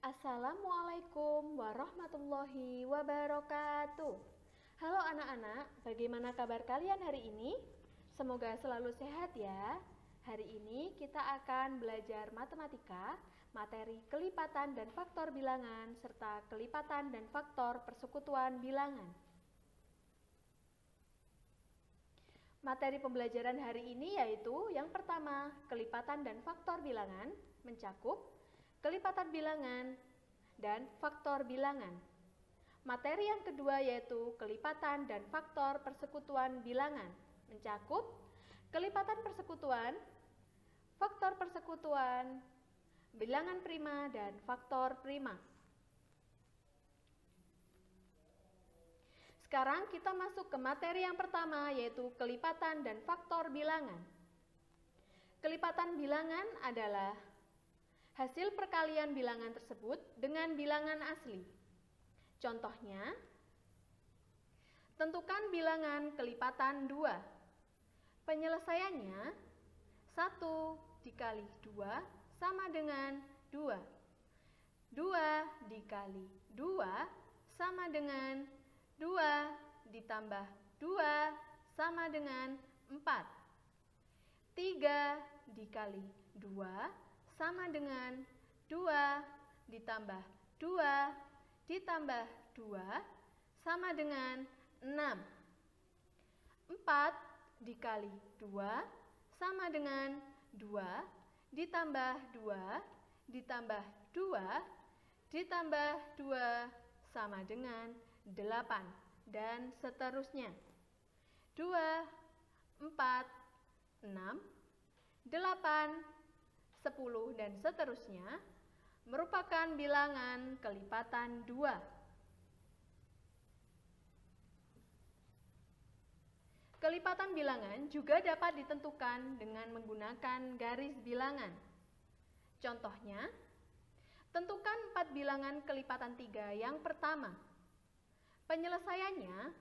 Assalamualaikum warahmatullahi wabarakatuh. Halo anak-anak, bagaimana kabar kalian hari ini? Semoga selalu sehat ya. Hari ini kita akan belajar matematika, materi kelipatan dan faktor bilangan, serta kelipatan dan faktor persekutuan bilangan. Materi pembelajaran hari ini yaitu yang pertama, kelipatan dan faktor bilangan, mencakup kelipatan bilangan, dan faktor bilangan. Materi yang kedua yaitu kelipatan dan faktor persekutuan bilangan, mencakup kelipatan persekutuan, faktor persekutuan, bilangan prima, dan faktor prima. Sekarang kita masuk ke materi yang pertama yaitu kelipatan dan faktor bilangan. Kelipatan bilangan adalah hasil perkalian bilangan tersebut dengan bilangan asli. Contohnya, tentukan bilangan kelipatan 2. Penyelesaiannya 1 dikali 2 sama dengan 2. 2 dikali 2 sama dengan 2 ditambah 2 sama dengan 4. 3 dikali 2 sama dengan 2 ditambah 2 ditambah 2 sama dengan 6. 4 dikali 2 sama dengan 2 ditambah 2 ditambah 2 ditambah 2 sama dengan 8 dan seterusnya. 2, 4, 6, 8, 10 dan seterusnya merupakan bilangan kelipatan 2. Kelipatan bilangan juga dapat ditentukan dengan menggunakan garis bilangan. Contohnya, tentukan 4 bilangan kelipatan 3 yang pertama. Penyelesaiannya,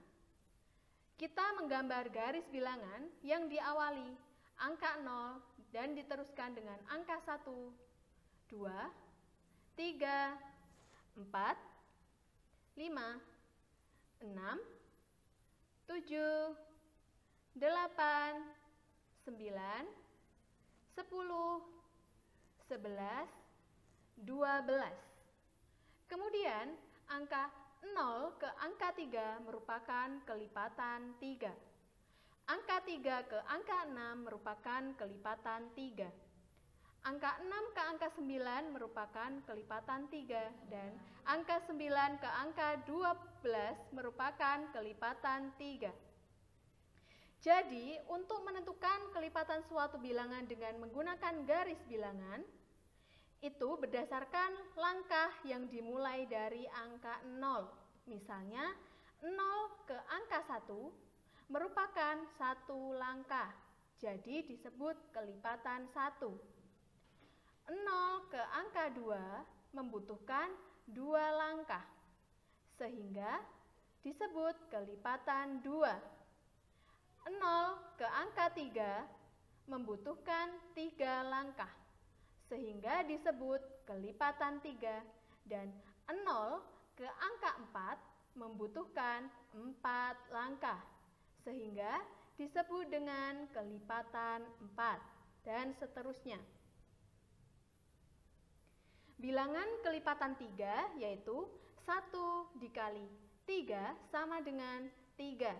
kita menggambar garis bilangan yang diawali angka 0 dan diteruskan dengan angka 1, 2, 3, 4, 5, 6, 7, 8, 9, 10, 11, 12. Kemudian angka 0 ke angka 3 merupakan kelipatan 3. Angka 3 ke angka 6 merupakan kelipatan 3. Angka 6 ke angka 9 merupakan kelipatan 3. Dan angka 9 ke angka 12 merupakan kelipatan 3. Jadi, untuk menentukan kelipatan suatu bilangan dengan menggunakan garis bilangan, itu berdasarkan langkah yang dimulai dari angka 0. Misalnya, 0 ke angka 1 merupakan 1 langkah, jadi disebut kelipatan 1. 0 ke angka 2 membutuhkan 2 langkah, sehingga disebut kelipatan 2. 0 ke angka 3 membutuhkan 3 langkah, sehingga disebut kelipatan 3. Dan 0 ke angka 4 membutuhkan 4 langkah, sehingga disebut dengan kelipatan 4 dan seterusnya. Bilangan kelipatan 3 yaitu 1 dikali 3 sama dengan 3.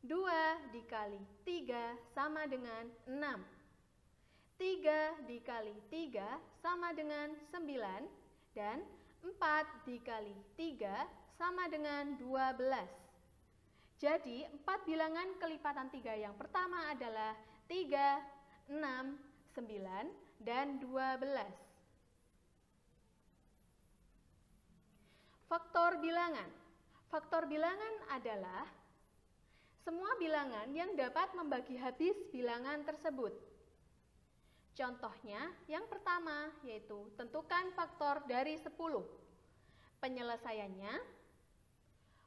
2 dikali 3 sama dengan 6. 3 dikali 3 sama dengan 9. Dan 4 dikali 3 sama dengan 12. Jadi, 4 bilangan kelipatan 3 yang pertama adalah 3, 6, 9, dan 12. Faktor bilangan. Faktor bilangan adalah semua bilangan yang dapat membagi habis bilangan tersebut. Contohnya, yang pertama yaitu tentukan faktor dari 10. Penyelesaiannya,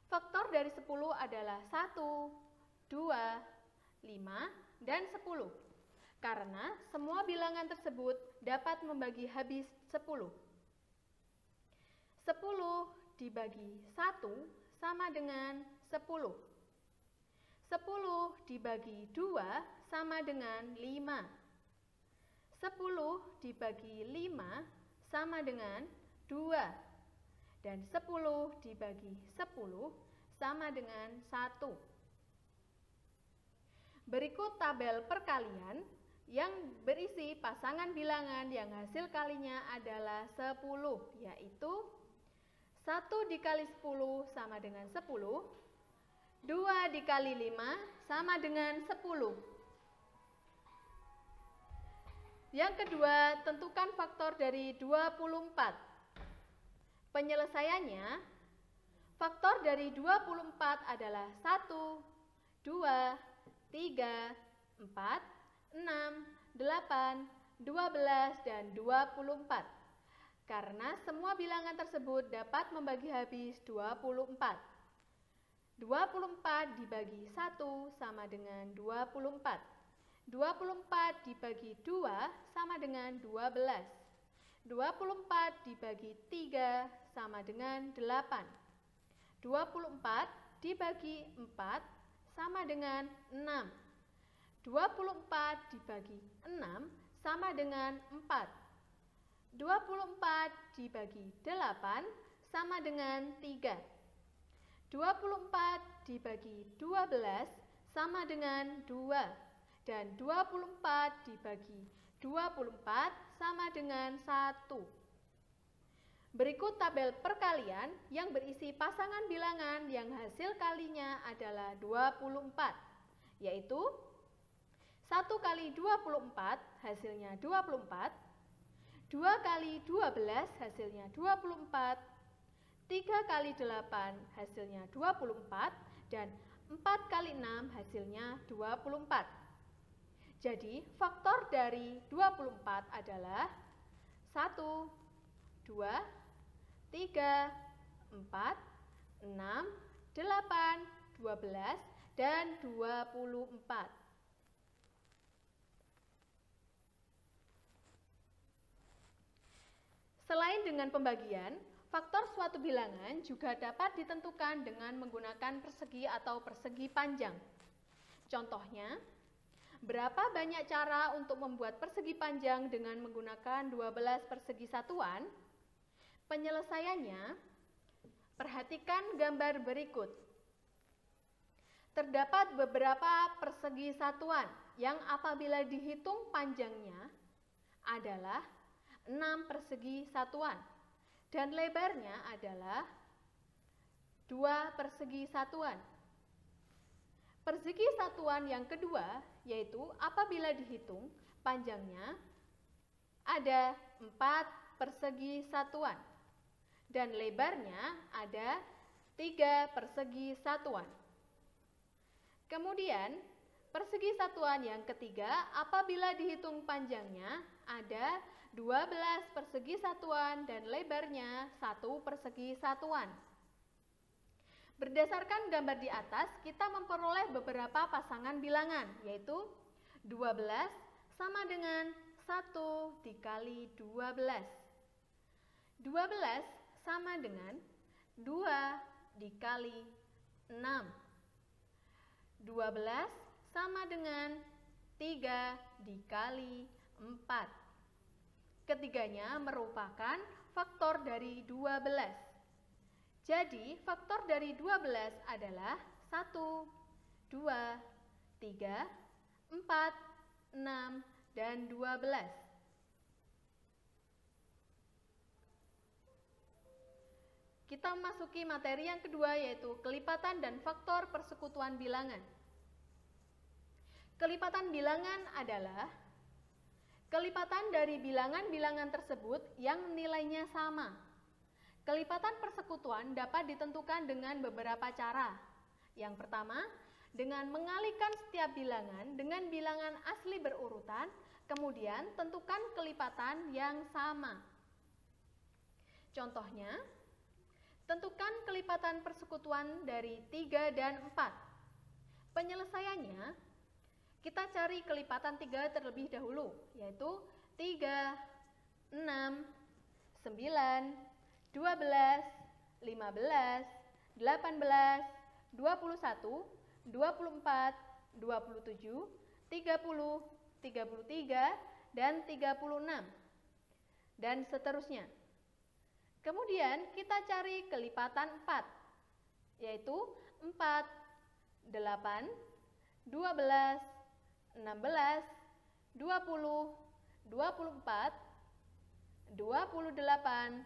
faktor dari 10 adalah 1, 2, 5, dan 10. Karena semua bilangan tersebut dapat membagi habis 10. 10 dibagi 1 sama dengan 10. 10 dibagi 2 sama dengan 5. 10 dibagi 5 sama dengan 2. Dan 10 dibagi 10 sama dengan 1. Berikut tabel perkalian yang berisi pasangan bilangan yang hasil kalinya adalah 10, yaitu 1 dikali 10 sama dengan 10, 2 dikali 5 sama dengan 10. Yang kedua, tentukan faktor dari 24. Penyelesaiannya, faktor dari 24 adalah 1, 2, 3, 4, 6, 8, 12, dan 24. Karena semua bilangan tersebut dapat membagi habis 24. 24 dibagi 1 sama dengan 24. 24 dibagi 2 sama dengan 12. 24 dibagi 3 sama dengan 8. 24 dibagi 4 sama dengan 6. 24 dibagi 6 sama dengan 4. 24 dibagi 8 sama dengan 3. 24 dibagi 12 sama dengan 2. Dan 24 dibagi 24 sama dengan 1. Berikut tabel perkalian yang berisi pasangan bilangan yang hasil kalinya adalah 24, yaitu 1 kali 24 hasilnya 24, 2 kali 12 hasilnya 24, 3 kali 8 hasilnya 24, dan 4 kali 6 hasilnya 24. Jadi, faktor dari 24 adalah 1, 2, 3, 4, 6, 8, 12, dan 24. Selain dengan pembagian, faktor suatu bilangan juga dapat ditentukan dengan menggunakan persegi atau persegi panjang. Contohnya, berapa banyak cara untuk membuat persegi panjang dengan menggunakan 12 persegi satuan? Penyelesaiannya, perhatikan gambar berikut. Terdapat beberapa persegi satuan yang apabila dihitung panjangnya adalah 6 persegi satuan dan lebarnya adalah 2 persegi satuan. Persegi satuan yang kedua yaitu apabila dihitung panjangnya ada 4 persegi satuan dan lebarnya ada 3 persegi satuan. Kemudian persegi satuan yang ketiga apabila dihitung panjangnya ada 12 persegi satuan dan lebarnya 1 persegi satuan. Berdasarkan gambar di atas, kita memperoleh beberapa pasangan bilangan, yaitu 12 sama dengan 1 dikali 12. 12 sama dengan 2 dikali 6. 12 sama dengan 3 dikali 4. Ketiganya merupakan faktor dari 12. Jadi, faktor dari 12 adalah 1, 2, 3, 4, 6, dan 12. Kita memasuki materi yang kedua yaitu kelipatan dan faktor persekutuan bilangan. Kelipatan bilangan adalah kelipatan dari bilangan-bilangan tersebut yang nilainya sama. Kelipatan persekutuan dapat ditentukan dengan beberapa cara. Yang pertama, dengan mengalihkan setiap bilangan dengan bilangan asli berurutan, kemudian tentukan kelipatan yang sama. Contohnya, tentukan kelipatan persekutuan dari 3 dan 4. Penyelesaiannya, kita cari kelipatan 3 terlebih dahulu, yaitu 3, 6, 9, 12, 15, 18, 21, 24, 27, 30, 33, dan 36, dan seterusnya. Kemudian kita cari kelipatan 4, yaitu 4, 8, 12, 16, 20, 24, 28,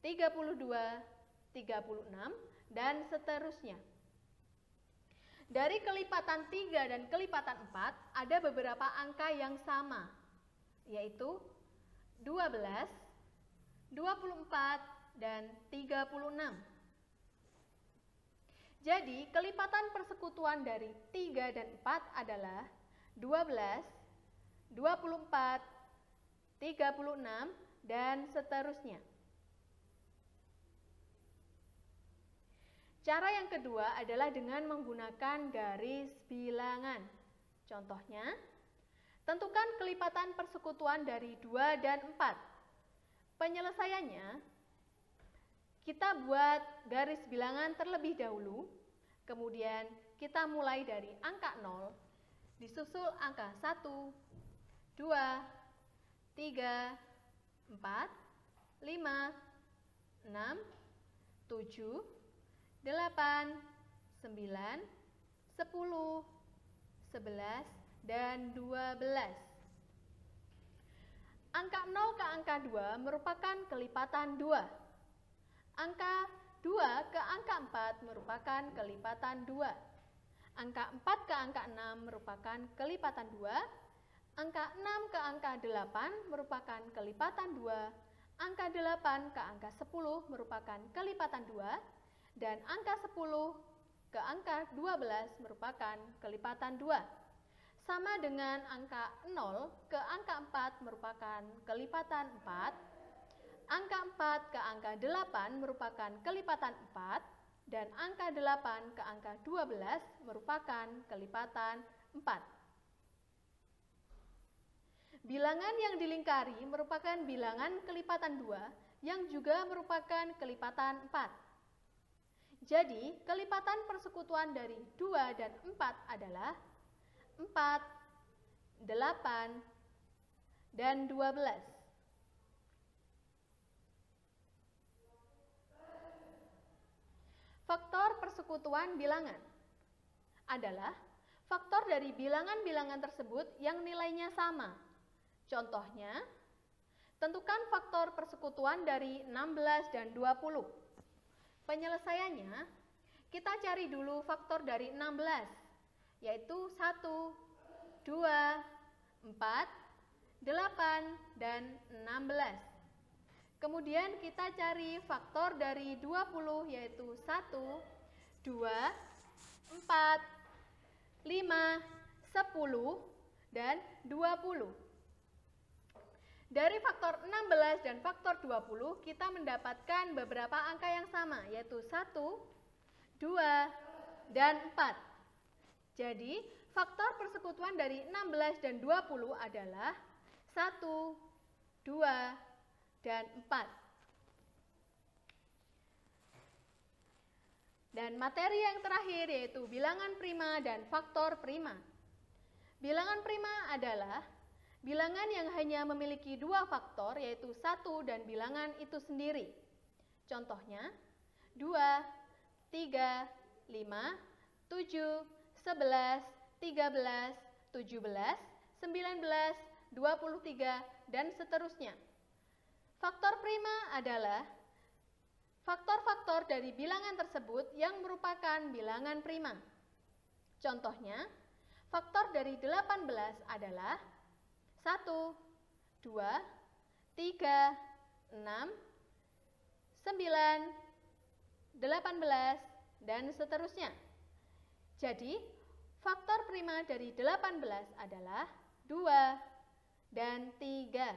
32, 36, dan seterusnya. Dari kelipatan 3 dan kelipatan 4 ada beberapa angka yang sama, yaitu 12, 24, dan 36. Jadi, kelipatan persekutuan dari 3 dan 4 adalah 12, 24, 36, dan seterusnya. Cara yang kedua adalah dengan menggunakan garis bilangan. Contohnya, tentukan kelipatan persekutuan dari 2 dan 4. Penyelesaiannya, kita buat garis bilangan terlebih dahulu, kemudian kita mulai dari angka 0, disusul angka 1, 2, 3, 4, 5, 6, 7, 8, 9, 10, 11, dan 12. Angka 0 ke angka 2 merupakan kelipatan 2. Angka 2 ke angka 4 merupakan kelipatan 2. Angka 4 ke angka 6 merupakan kelipatan 2. Angka 6 ke angka 8 merupakan kelipatan 2. Angka 8 ke angka 10 merupakan kelipatan 2. Dan angka 10 ke angka 12 merupakan kelipatan 2. Sama dengan angka 0 ke angka 4 merupakan kelipatan 4. Angka 4 ke angka 8 merupakan kelipatan 4. Dan angka 8 ke angka 12 merupakan kelipatan 4. Bilangan yang dilingkari merupakan bilangan kelipatan 2 yang juga merupakan kelipatan 4. Jadi, kelipatan persekutuan dari 2 dan 4 adalah 4, 8, dan 12. Faktor persekutuan bilangan adalah faktor dari bilangan-bilangan tersebut yang nilainya sama. Contohnya, tentukan faktor persekutuan dari 16 dan 20. Penyelesaiannya, kita cari dulu faktor dari 16, yaitu 1, 2, 4, 8, dan 16. Kemudian kita cari faktor dari 20, yaitu 1, 2, 4, 5, 10, dan 20. Dari faktor 16 dan faktor 20, kita mendapatkan beberapa angka yang sama, yaitu 1, 2, dan 4. Jadi, faktor persekutuan dari 16 dan 20 adalah 1, 2, dan 4. Dan materi yang terakhir yaitu bilangan prima dan faktor prima. Bilangan prima adalah bilangan yang hanya memiliki 2 faktor, yaitu 1 dan bilangan itu sendiri. Contohnya, 2, 3, 5, 7, 11, 13, 17, 19, 23, dan seterusnya. Faktor prima adalah faktor-faktor dari bilangan tersebut yang merupakan bilangan prima. Contohnya, faktor dari 18 adalah 1, 2, 3, 6, 9, 18, dan seterusnya. Jadi, faktor prima dari 18 adalah 2 dan 3.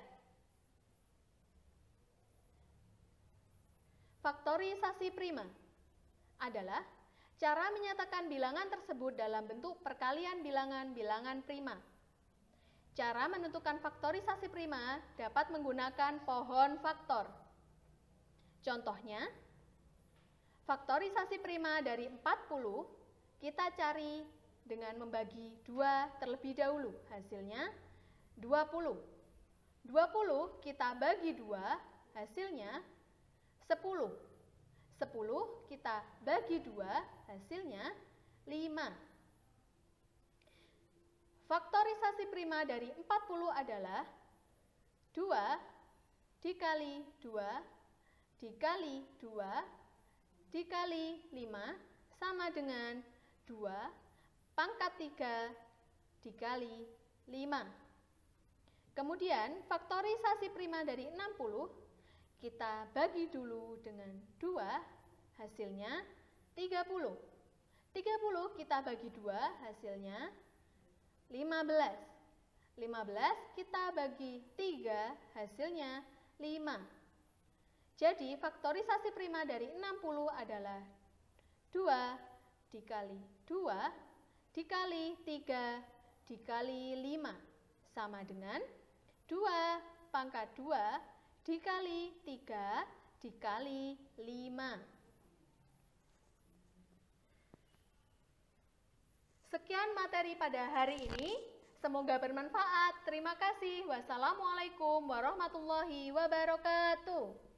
Faktorisasi prima adalah cara menyatakan bilangan tersebut dalam bentuk perkalian bilangan-bilangan prima. Cara menentukan faktorisasi prima dapat menggunakan pohon faktor. Contohnya, faktorisasi prima dari 40 kita cari dengan membagi 2 terlebih dahulu. Hasilnya 20. 20 kita bagi 2, hasilnya 10. 10 kita bagi 2, hasilnya 5. Faktorisasi prima dari 40 adalah 2 dikali 2 dikali 2 dikali 5 sama dengan 2 pangkat 3 dikali 5. Kemudian faktorisasi prima dari 60 kita bagi dulu dengan 2, hasilnya 30. 30 kita bagi 2, hasilnya 15. 15 kita bagi 3, hasilnya 5. Jadi faktorisasi prima dari 60 adalah 2 dikali 2 dikali 3 dikali 5 sama dengan 2 pangkat 2 dikali 3 dikali 5. Sekian materi pada hari ini. Semoga bermanfaat. Terima kasih. Wassalamualaikum warahmatullahi wabarakatuh.